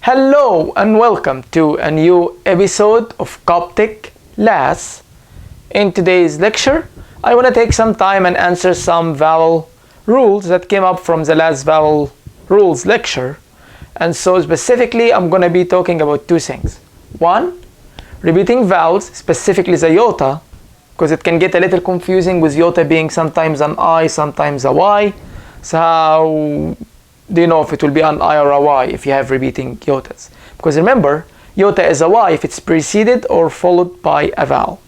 Hello and welcome to a new episode of Coptic Las. In today's lecture, I want to take some time and answer some vowel rules that came up from the last vowel rules lecture. And so specifically, I'm going to be talking about two things. One, repeating vowels, specifically the iota, because it can get a little confusing with iota being sometimes an I, sometimes a Y. So how do you know if it will be an I or a Y if you have repeating iotas? Because remember, iota is a Y if it's preceded or followed by a vowel.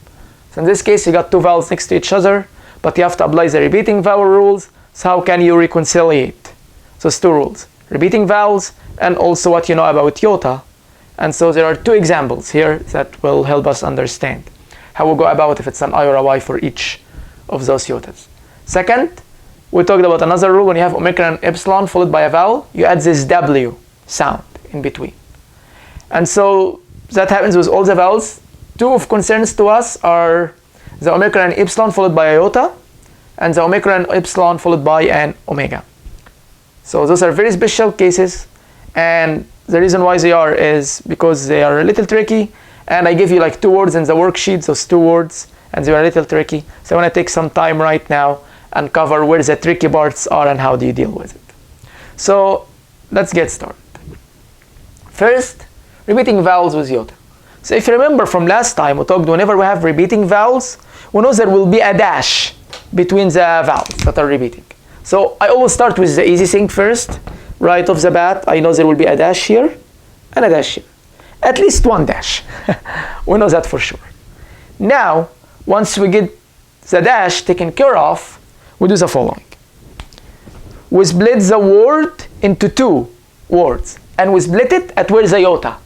So in this case, you got two vowels next to each other, but you have to apply the repeating vowel rules. So how can you reconciliate those two rules? Repeating vowels and also what you know about iota. And so there are two examples here that will help us understand how we'll go about if it's an I or a Y for each of those iotas. Second, we talked about another rule. When you have omicron and epsilon followed by a vowel, you add this W sound in between. And so that happens with all the vowels. Two of concerns to us are the omicron and epsilon followed by iota, and the omicron and epsilon followed by an omega. So those are very special cases, and the reason why they are is because they are a little tricky, and I give you like two words in the worksheets, those two words, and they are a little tricky. So I want to take some time right now and cover where the tricky parts are and how do you deal with it. So let's get started. First, repeating vowels with iota. So if you remember from last time, we talked whenever we have repeating vowels, we know there will be a dash between the vowels that are repeating. So I always start with the easy thing first. Right off the bat, I know there will be a dash here and a dash here. At least one dash. We know that for sure. Now, once we get the dash taken care of, we do the following. We split the word into two words, and we split it at where the iota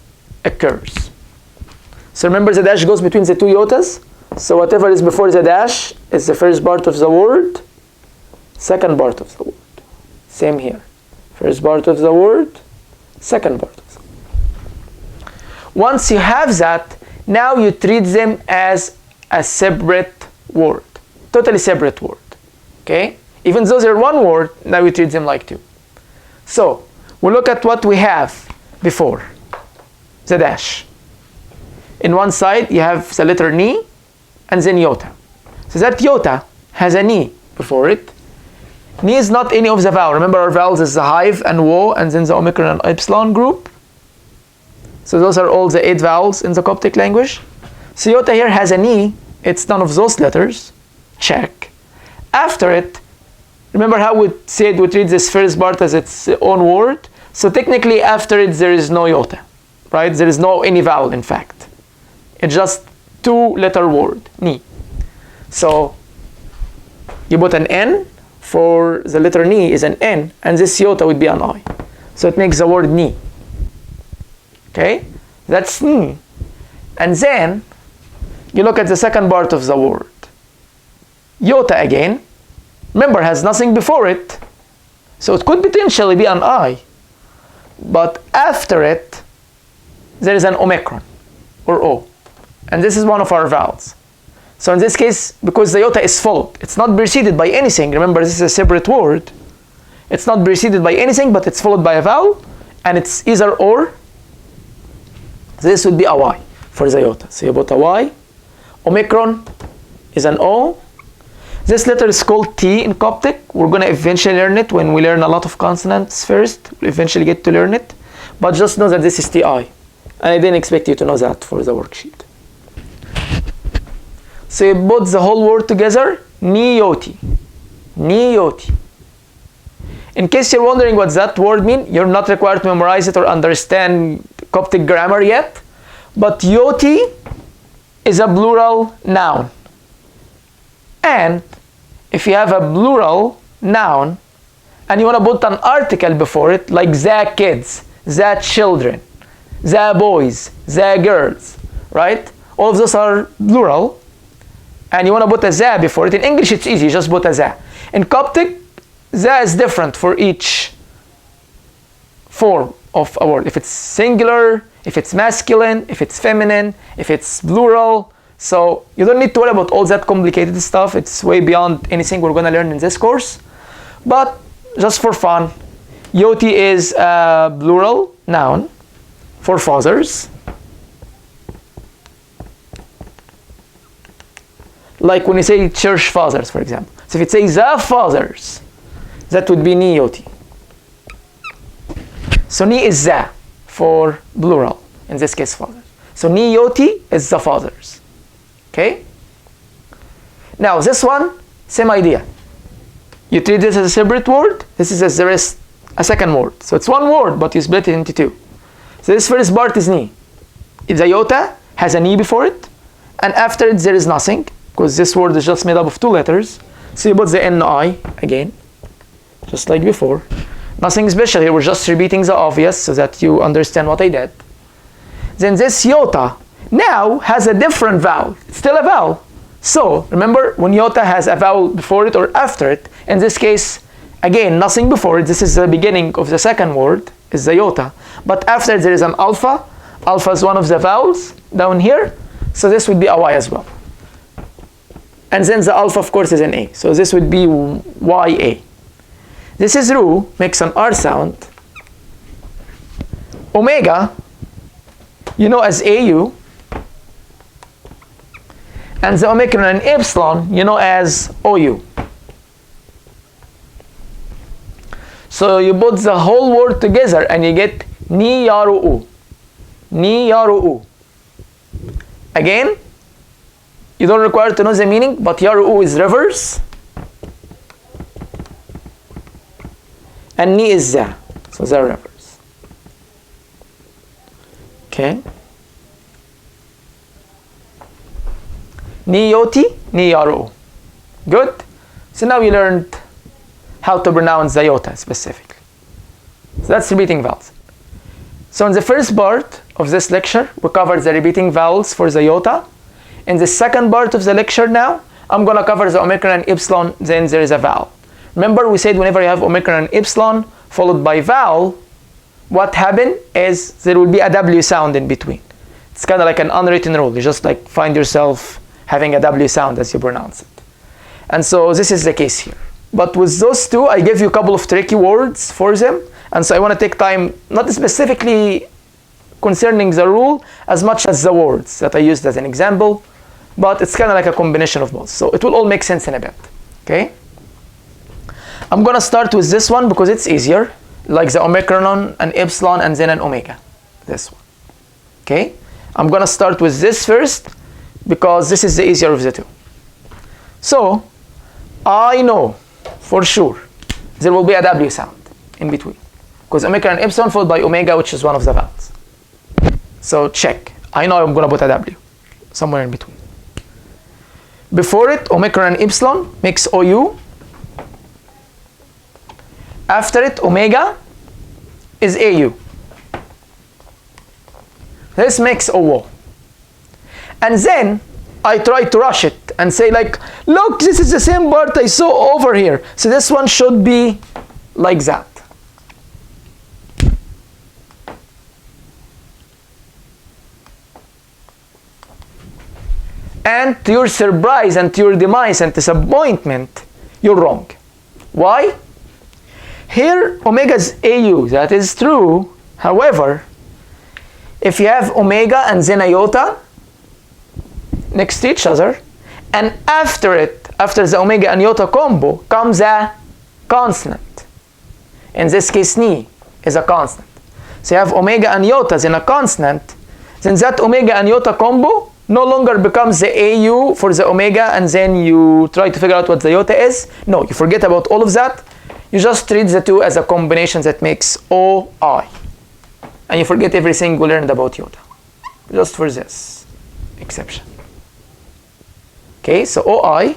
occurs. So remember, the dash goes between the two iotas. So whatever is before the dash is the first part of the word, second part of the word. Same here. First part of the word, second part of the word. Once you have that, now you treat them as a separate word, totally separate word. Okay? Even though they're one word, now we treat them like two. So we look at what we have before the dash. In one side, you have the letter ni and then iota. So that iota has a ni before it. Ni is not any of the vowels. Remember, our vowels is the hive and wo and then the omicron and epsilon group. So those are all the 8 vowels in the Coptic language. So iota here has a ni. It's none of those letters. Check. After it, remember how we said we treat this first part as its own word? So technically after it there is no iota, right? There is no any vowel in fact. It's just 2-letter word, ni. So you put an N for the letter ni is an N, and this iota would be an I. So it makes the word ni. Okay? That's ni. And then you look at the second part of the word. Iota again, remember, has nothing before it, so it could potentially be an I, but after it there is an omicron or O, and this is one of our vowels. So in this case, because the iota is followed, it's not preceded by anything. Remember, this is a separate word. It's not preceded by anything, but it's followed by a vowel, and it's either or. This would be a Y for the iota. So you put a Y. Omicron is an O. This letter is called T in Coptic. We're going to eventually learn it when we learn a lot of consonants first. We'll eventually get to learn it. But just know that this is TI. And I didn't expect you to know that for the worksheet. So you put the whole word together, ni-yoti. Ni-yoti. In case you're wondering what that word means, you're not required to memorize it or understand Coptic grammar yet. But yoti is a plural noun. And if you have a plural noun and you want to put an article before it, like the kids, the children, the boys, the girls, right? All of those are plural. And you want to put a za before it. In English, it's easy, just put a za. In Coptic, za is different for each form of a word. If it's singular, if it's masculine, if it's feminine, if it's plural. So you don't need to worry about all that complicated stuff. It's way beyond anything we're going to learn in this course. But just for fun, yoti is a plural noun. for fathers. Like when you say church fathers, for example. So if it says the fathers, that would be ni yoti. So ni is the for plural, in this case fathers. So ni yoti is the fathers. Okay? Now this one, same idea. You treat this as a separate word. This is a second word. So it's one word, but you split it into two. So this first part is ni. If the iota has a ni before it, and after it there is nothing, because this word is just made up of two letters. So you put the ni again, just like before. Nothing special here, we're just repeating the obvious so that you understand what I did. Then this iota now has a different vowel. It's still a vowel. So remember, when iota has a vowel before it or after it, in this case, again, nothing before it. This is the beginning of the second word, is the iota. But after there is an alpha. Alpha is one of the vowels down here. So this would be a y as well. And then the alpha, of course, is an a. So this would be ya. This is ru, makes an r sound. Omega, you know as au. And the omicron and epsilon, you know as ou. So you put the whole word together and you get ni yaru'u. Ni yaru'u. Again, you don't require to know the meaning, but yaru'u is reverse. And ni is za. So they're reverse. Okay. Ni yoti, ni yaru'u. Good? So now we learned how to pronounce the iota specifically. So that's repeating vowels. So in the first part of this lecture, we covered the repeating vowels for the iota. In the second part of the lecture now, I'm going to cover the omicron and epsilon, then there is a vowel. Remember, we said whenever you have omicron and epsilon followed by vowel, what happened is there will be a W sound in between. It's kind of like an unwritten rule. You just like find yourself having a W sound as you pronounce it. And so this is the case here. But with those two, I gave you a couple of tricky words for them. And so I want to take time, not specifically concerning the rule, as much as the words that I used as an example. But it's kind of like a combination of both. So it will all make sense in a bit. Okay? I'm going to start with this one because it's easier. Like the omicron, an epsilon, and then an omega. This one. Okay? I'm going to start with this first because this is the easier of the two. So, I know for sure there will be a W sound in between. Because omicron and epsilon followed by omega, which is one of the vowels. So check. I know I'm going to put a W somewhere in between. Before it, omicron and epsilon makes OU. After it, omega is AU. This makes OO. And then I try to rush it and say like, look, this is the same part I saw over here. So this one should be like that. And to your surprise and to your demise and disappointment, you're wrong. Why? Here, omega is AU. That is true. However, if you have omega and then iota next to each other, and after it, after the omega and iota combo, comes a consonant. In this case, ni is a consonant. So you have omega and iota in a consonant, then that omega and iota combo no longer becomes the AU for the omega, and then you try to figure out what the iota is. No, you forget about all of that. You just treat the two as a combination that makes OI. And you forget everything we learned about iota. Just for this exception. Okay, so OI.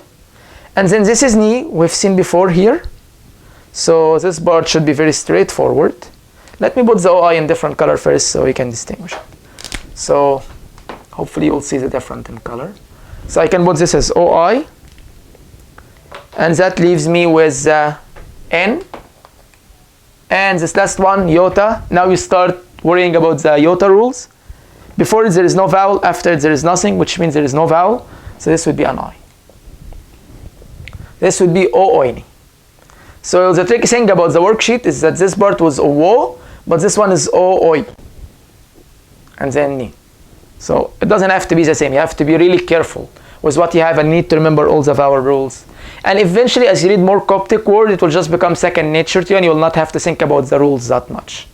And then this is ni, we've seen before here. So this part should be very straightforward. Let me put the OI in different color first so we can distinguish it. So hopefully you'll see the difference in color. So I can put this as OI. And that leaves me with N. And this last one, iota. Now you start worrying about the iota rules. Before it there is no vowel, after it there is nothing, which means there is no vowel. So this would be an I. This would be O-oini. So the tricky thing about the worksheet is that this part was O-o, but this one is O-oi. and then ni. So it doesn't have to be the same. You have to be really careful with what you have and need to remember all the vowel rules. And eventually, as you read more Coptic words, it will just become second nature to you, and you will not have to think about the rules that much.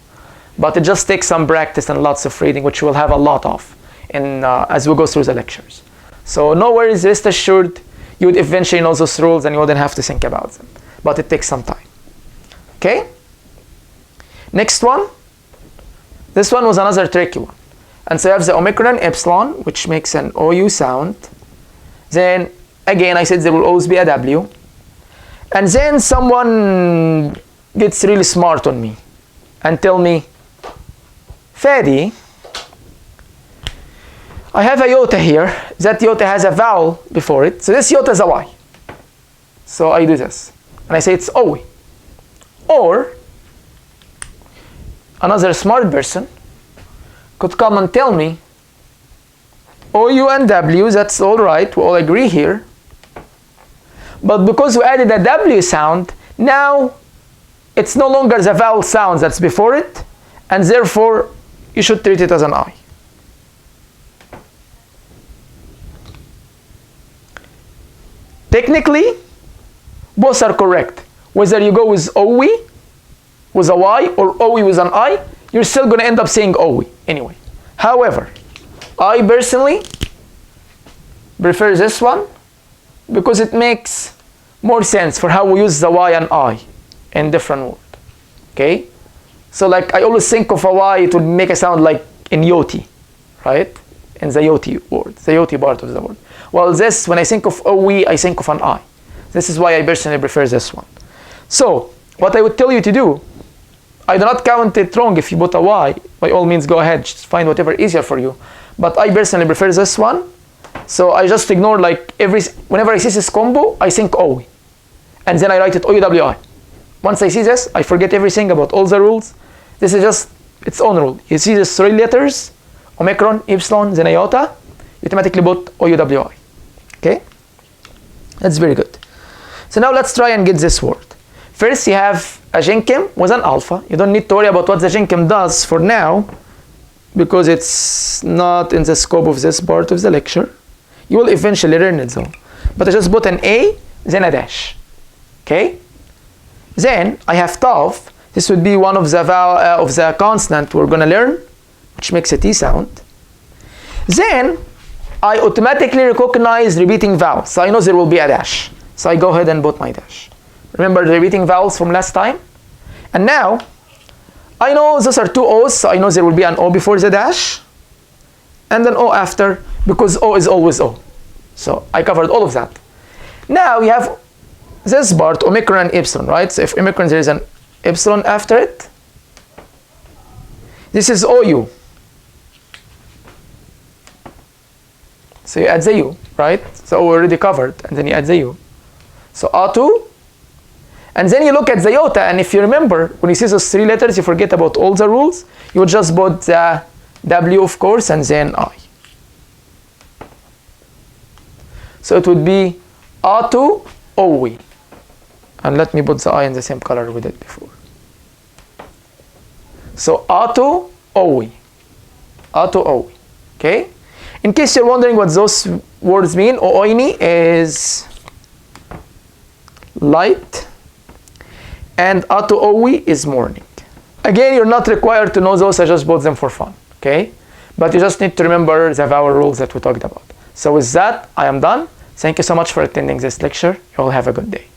But it just takes some practice and lots of reading, which we'll have a lot of as we go through the lectures. So no worries, rest assured, you would eventually know those rules and you wouldn't have to think about them. But it takes some time. Okay? Next one. This one was another tricky one. And so you have the Omicron epsilon, which makes an OU sound. Then, again, I said there will always be a W. And then someone gets really smart on me and tell me, Fadi, I have a iota here. That iota has a vowel before it. So this iota is a Y. So I do this. And I say it's OE. Or another smart person could come and tell me, OU and W, that's all right. We all agree here. But because we added a W sound, now it's no longer the vowel sound that's before it. And therefore, you should treat it as an I. Technically, both are correct. Whether you go with OE with a Y or OE with an I, you're still going to end up saying OE anyway. However, I personally prefer this one because it makes more sense for how we use the Y and I in different words. Okay? So like I always think of a Y, it would make a sound like in yoti, right? In the yoti word, the yoti part of the word. Well, this, when I think of OE, I think of an I. This is why I personally prefer this one. So, what I would tell you to do, I do not count it wrong if you put a Y. By all means, go ahead, just find whatever is easier for you. But I personally prefer this one. So I just ignore like whenever I see this combo, I think OE. And then I write it OUWI. Once I see this, I forget everything about all the rules. This is just its own rule. You see these three letters, Omicron, Epsilon, then iota, you automatically put OUWI. Okay? That's very good. So now let's try and get this word. First, you have a genkem with an alpha. You don't need to worry about what the genkem does for now because it's not in the scope of this part of the lecture. You will eventually learn it though. But I just put an A, then a dash. Okay? Then I have tav. This would be one of the of the consonant we're going to learn, which makes a T sound. Then I automatically recognize repeating vowels. So I know there will be a dash. So I go ahead and put my dash. Remember the repeating vowels from last time? And now, I know those are two O's, so I know there will be an O before the dash, and an O after, because O is always O. So I covered all of that. Now we have this part, Omicron and Epsilon, right? So if Omicron, there is an Epsilon after it. This is OU. So you add the U, right? So we already covered, and then you add the U. So A2, and then you look at the iota, and if you remember, when you see those three letters, you forget about all the rules. You would just put the W, of course, and then I. So it would be A2 OE. And let me put the I in the same color we did before. So A2 OE. A2 OE. Okay? In case you're wondering what those words mean, Ooini is light, and A2 OE is morning. Again, you're not required to know those, I just bought them for fun. Okay? But you just need to remember the vowel rules that we talked about. So with that, I am done. Thank you so much for attending this lecture. You all have a good day.